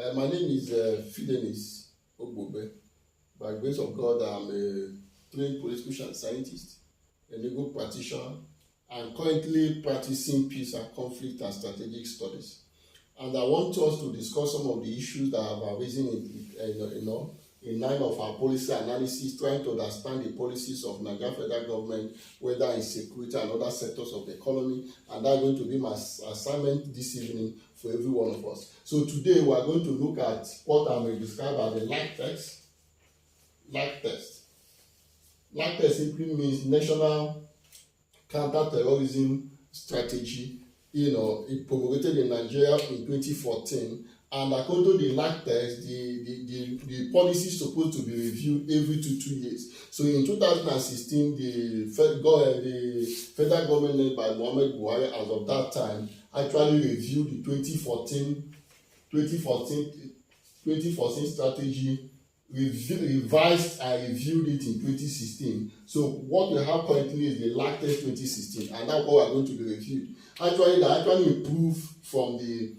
My name is Fidelis Ogbobe. By grace of God, I'm a trained political scientist, a legal practitioner, and currently practicing peace and conflict and strategic studies. And I want us to discuss some of the issues that have arisen in line of our policy analysis, trying to understand the policies of Nigeria federal government, whether in security and other sectors of the economy. And that's going to be my assignment this evening for every one of us. So today we are going to look at what I may describe as the LAC test. LAC test. LAC test simply means National Counterterrorism Strategy. It promulgated in Nigeria in 2014, and according to the LAC test, the policy is supposed to be reviewed every 2 years. So in 2016, the federal government led by Muhammad Buhari, as of that time, actually reviewed the 2014 strategy, revised and reviewed it in 2016. So what we have currently is the LAC test 2016, and that's what we are going to be reviewed. Actually, they improved from the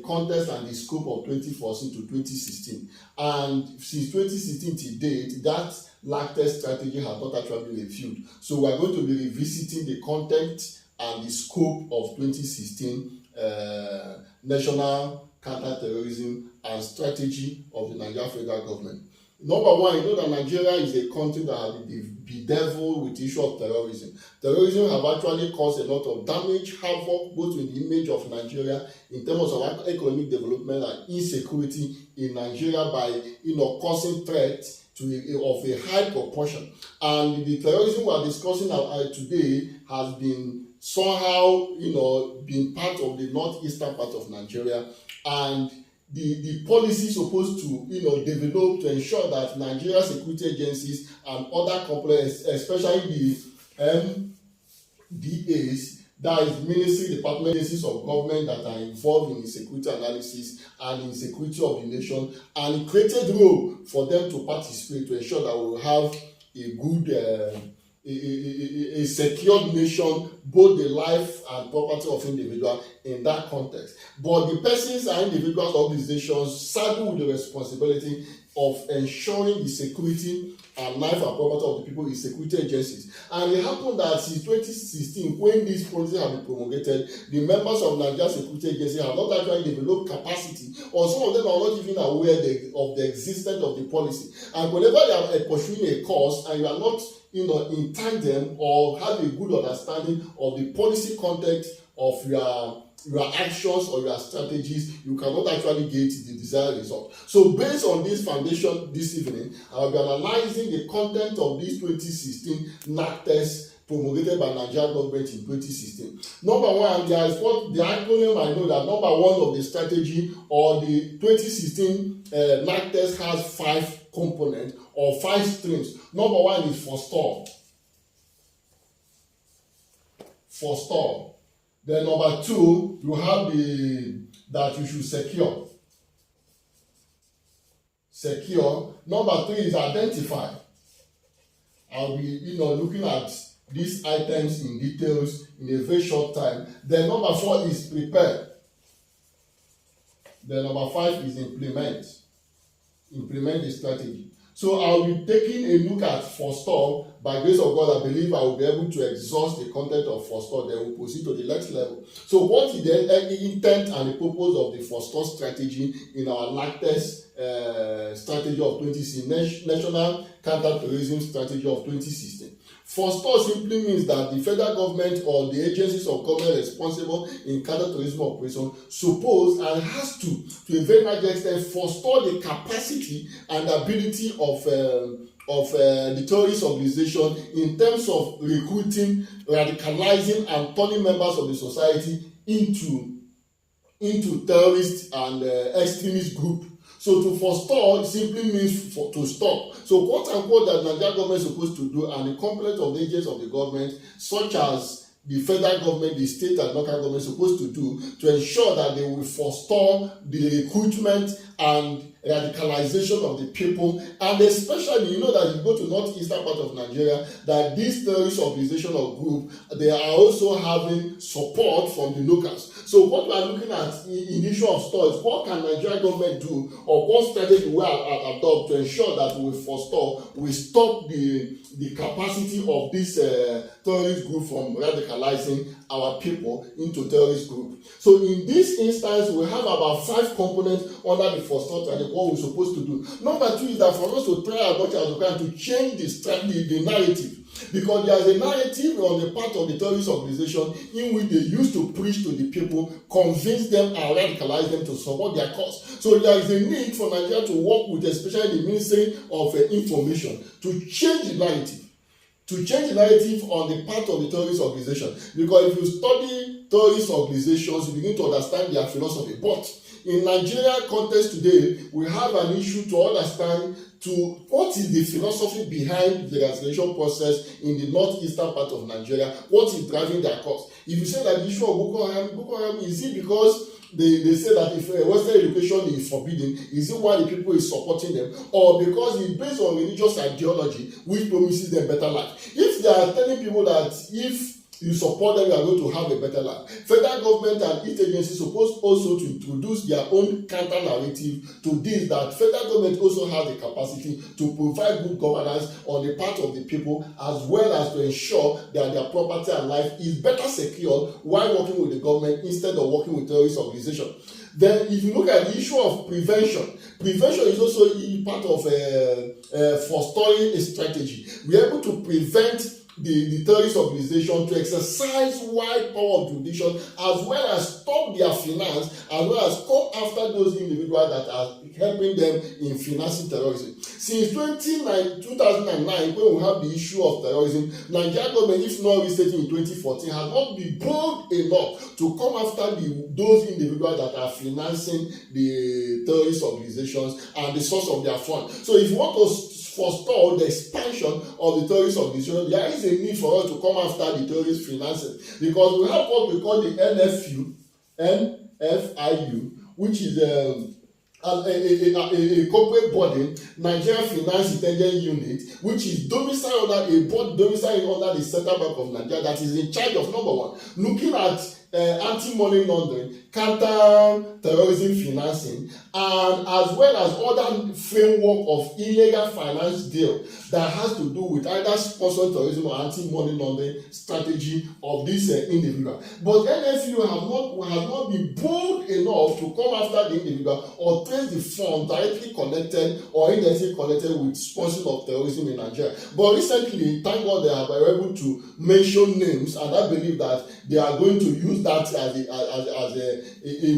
context and the scope of 2014 to 2016. And since 2016 to date, that LAC test strategy has not actually been reviewed. So we are going to be revisiting the content and the scope of 2016 National Counterterrorism and Strategy of the Nigeria federal government. Number one, you know that Nigeria is a country that has been bedeviled with the issue of terrorism. Terrorism have actually caused a lot of damage, havoc, both in the image of Nigeria in terms of economic development and insecurity in Nigeria by causing threats of a high proportion. And the terrorism we are discussing today has been somehow been part of the northeastern part of Nigeria, and the policy is supposed to develop to ensure that Nigeria security agencies and other companies, especially the MDAs, that is Ministry Department agencies of government that are involved in security analysis and in security of the nation, and created role for them to participate to ensure that we will have a good a secure nation, both the life and property of individual in that context. But the persons and individuals, organizations saddle with the responsibility of ensuring the security and life and property of the people in security agencies. And it happened that since 2016, when this policy have been promulgated, the members of Nigeria security agency have not actually developed capacity, or some of them are not even aware of the existence of the policy. And whenever you are pursuing a cause and you are not in tandem or have a good understanding of the policy context of your actions or your strategies, you cannot actually get the desired result. So based on this foundation this evening, I will be analyzing the content of this 2016 LAC test promulgated by Nigeria government in 2016. Number one, there is what the acronym I know that number one of the strategy or the 2016 LAC test has 5 components or 5 streams. Number one is forestall. Forestall. Then number 2, you have that you should secure. Secure. Number 3 is identify. I'll be looking at these items in details in a very short time. Then number 4 is prepare. Then number 5 is implement. Implement the strategy. So I'll be taking a look at forestall. By grace of God, I believe I will be able to exhaust the content of forestall. Then we'll proceed to the next level. So what is the intent and the purpose of the forestall strategy in our LAC test strategy of 2016, National Counterterrorism Strategy of 2016? Forestall simply means that the federal government or the agencies of government responsible in counterterrorism operation suppose and has to a very large extent, forestall the capacity and ability of the terrorist organization in terms of recruiting, radicalizing, and turning members of the society into terrorist and extremist group. So to forestall simply means to stop. So quote unquote that Nigeria government is supposed to do, and the complement of the agents of the government, such as the federal government, the state and local government, is supposed to do to ensure that they will forestall the recruitment and radicalization of the people. And especially, you know that you go to northeastern part of Nigeria, that this terrorist organization or group, they are also having support from the locals. So what we are looking at in the issue of store is what can Nigeria government do, or what strategy we adopt to ensure that we forestall, we stop the capacity of this terrorist group from radicalizing our people into terrorist group. So in this instance, we have about 5 components under the forestall strategy, what we're supposed to do. Number 2 is that for us to try as much as we can to change the narrative. Because there is a narrative on the part of the terrorist organization in which they used to preach to the people, convince them and radicalize them to support their cause. So there is a need for Nigeria to work with, especially the Ministry of Information, to change the narrative. To change the narrative on the part of the terrorist organization. Because if you study terrorist organizations, you begin to understand their philosophy. But in Nigeria context today, we have an issue to understand to what is the philosophy behind the radicalization process in the northeastern part of Nigeria, what is driving their cause. If you say that the issue of Boko Haram, is it because they say that if Western education is forbidden, is it why the people is supporting them, or because it's based on religious ideology which promises them better life? If they are telling people that if you support them, you are going to have a better life, federal government and each agency supposed also to introduce their own counter narrative to this, that federal government also has the capacity to provide good governance on the part of the people, as well as to ensure that their property and life is better secured while working with the government instead of working with terrorist organizations. Then if you look at the issue of prevention is also part of forestalling a strategy. We are able to prevent the terrorist organization to exercise wide power of jurisdiction, as well as stop their finance, as well as come after those individuals that are helping them in financing terrorism. Since 2009, when we have the issue of terrorism, Nigeria government, if not recently in 2014, has not been bold enough to come after those individuals that are financing the terrorist organizations and the source of their funds. So if you want to forestall the expansion of the terrorist organization, there is a need for us to come after the terrorist financing, because we have what we call the NFIU, which is a corporate body, Nigerian Finance Intelligence Unit, which is domiciled under the Central Bank of Nigeria, that is in charge of, number 1, looking at anti-money laundering, counter-terrorism financing, and as well as other framework of illegal finance deal that has to do with either sponsoring terrorism or anti-money laundering strategy of this individual. But NFU has not been bold enough to come after the individual or trace the fund directly connected or indirectly connected with sponsoring of terrorism in Nigeria. But recently, thank God, they were able to mention names, and I believe that they are going to use that as a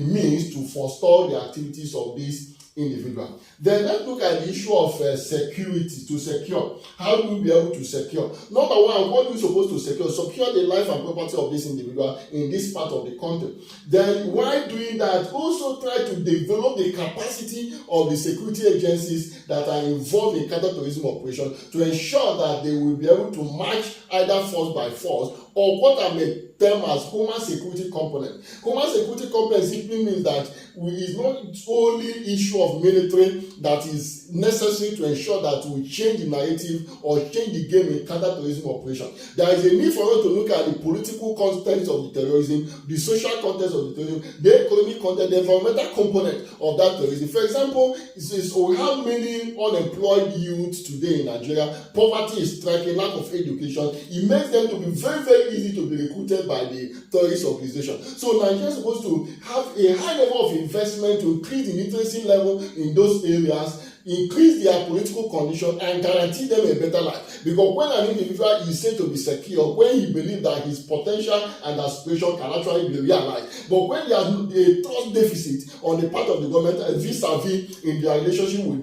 means to forestall the activities of this individual. Then let's look at the issue of security, to secure. How do we be able to secure? Number 1, what are we supposed to secure? Secure the life and property of this individual in this part of the country. Then while doing that, also try to develop the capacity of the security agencies that are involved in counter-terrorism operation to ensure that they will be able to match either force by force or what I may term as Homeland Security Component. Homeland Security Component simply means that it's not only issue of military that is necessary to ensure that we change the narrative or change the game in counter-terrorism operation. There is a need for us to look at the political context of the terrorism, the social context of the terrorism, the economic context, the environmental component of that terrorism. For example, we have many unemployed youths today in Nigeria. Poverty is striking, lack of education. It makes them to be very, very easy to be recruited by the terrorist organization. So Nigeria is supposed to have a high level of investment to increase the literacy level in those areas, increase their political condition, and guarantee them a better life. Because when an individual is said to be secure, when he believes that his potential and aspiration can actually be realized, but when there is a trust deficit on the part of the government vis-a-vis in their relationship with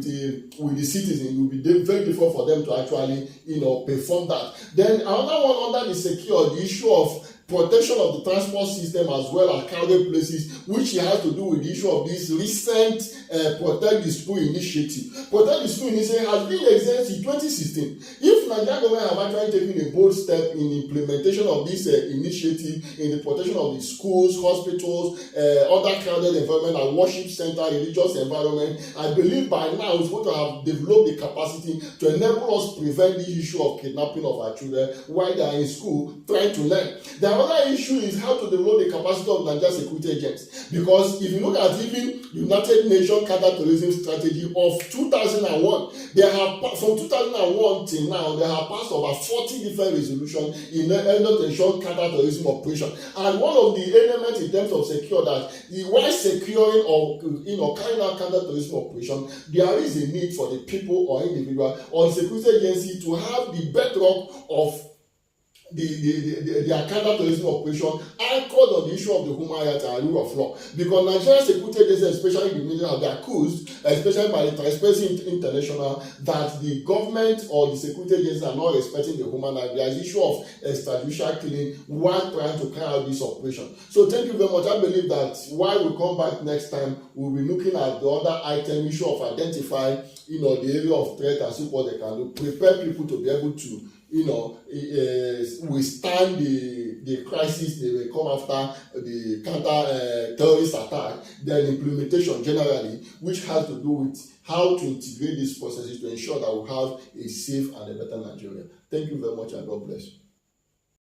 the citizens, it will be very difficult for them to actually perform that. Then another one under the secure, the issue of protection of the transport system as well as crowded places, which has to do with the issue of this recent Protect the School initiative. Protect the School initiative has been exercised in 2016. If Nigeria government have actually taken a bold step in implementation of this initiative in the protection of the schools, hospitals, other crowded environment and worship center, religious environment, I believe by now it's going to have developed the capacity to enable us prevent the issue of kidnapping of our children while they are in school trying to learn. There Another issue is how to develop the capacity of Nigerian security agents. Because if you look at even United Nations counterterrorism strategy of 2001, they have from 2001 till now they have passed over 40 different resolutions in order to ensure counterterrorism operation. And one of the elements in terms of secure that while securing or carrying out counterterrorism operation, there is a need for the people or individual or the security agency to have the bedrock of their counterterrorism operation anchored on the issue of the human rights and rule of law. Because Nigerian security agencies, especially in the media, have been accused, especially by the Transparency International, that the government or the security agencies are not respecting the human rights. There is issue of extrajudicial killing while trying to carry out this operation. So thank you very much. I believe that while we come back next time, we'll be looking at the other item issue of identifying the area of threat and see what they can do. Prepare people to be able to withstand the crisis they will come after the counter-terrorist attack, then implementation generally, which has to do with how to integrate these processes to ensure that we have a safe and a better Nigeria. Thank you very much and God bless you.